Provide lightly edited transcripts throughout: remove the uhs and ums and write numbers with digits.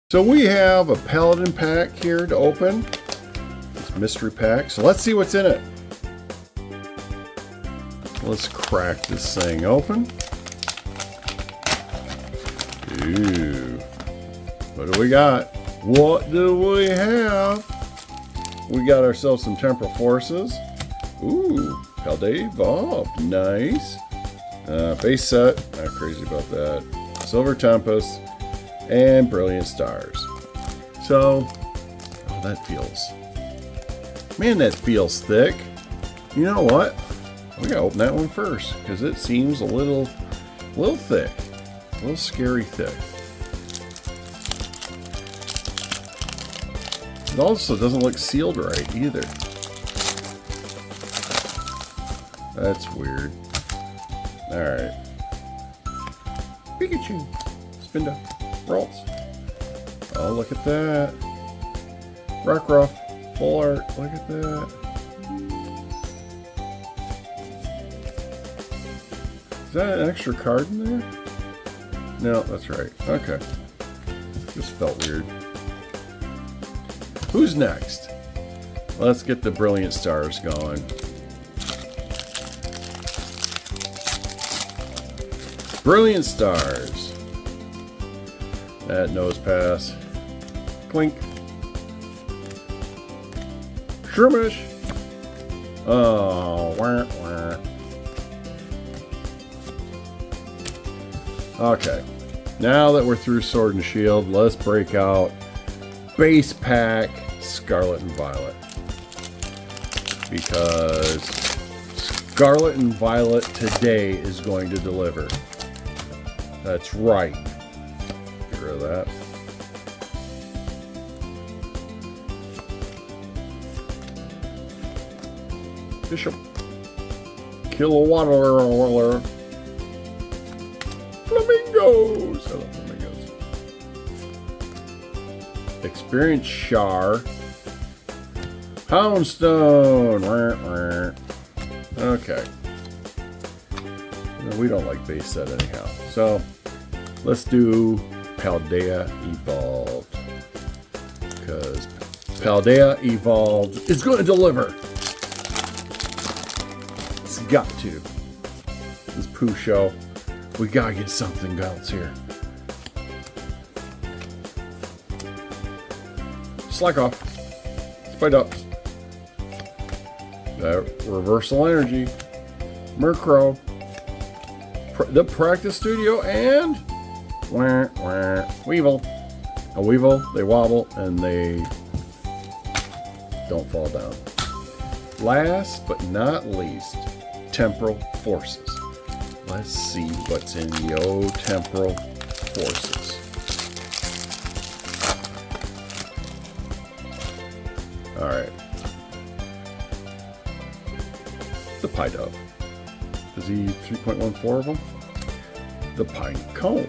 So we have a Paladin pack here to open. It's mystery pack. So let's see what's in it. Let's crack this thing open. Ooh. What do we got? What do we have? We got ourselves some Temporal Forces. Ooh. Paladin Evolved. Nice. Base set. Not crazy about that. Silver Tempest. And Brilliant Stars. So, oh, that feels... Man, that feels thick. You know what? We gotta open that one first, because it seems a little thick. A little scary thick. It also doesn't look sealed right either. That's weird. Alright. Pikachu. Spin down. Rolls. Oh, look at that. Rockruff. Full art. Look at that. Is that an extra card in there? No, that's right. Okay. Just felt weird. Who's next? Let's get the Brilliant Stars going. Brilliant Stars. That nose pass. Clink. Shroomish. Oh, wah, wah. Okay. Now that we're through Sword and Shield, let's break out base pack Scarlet and Violet. Because Scarlet and Violet today is going to deliver. That's right. Get rid of that. Bishop. Kilowatt. Flamingos. I love flamingos. Experience Char. Houndstone. Okay. No, we don't like base set anyhow. So let's do Paladin Evolved. Because Paladin Evolved is going to deliver. It's got to. This poo show. We gotta get something else here. Slack off. Spite up. Reversal Energy. Murkrow. The Practice Studio and Weevil. A Weevil, they wobble and they don't fall down. Last but not least, Temporal Forces. Let's see what's in Yo Temporal Forces. Alright. The Pie Dove. Is he 3.14 of them? The Pine Cone.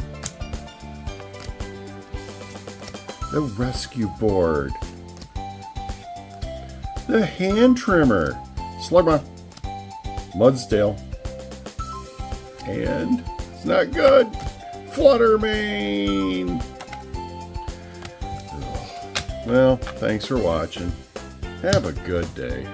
The Rescue Board. The Hand Trimmer. Slugma. Mudsdale. And it's not good. Fluttermane. Well, thanks for watching. Have a good day.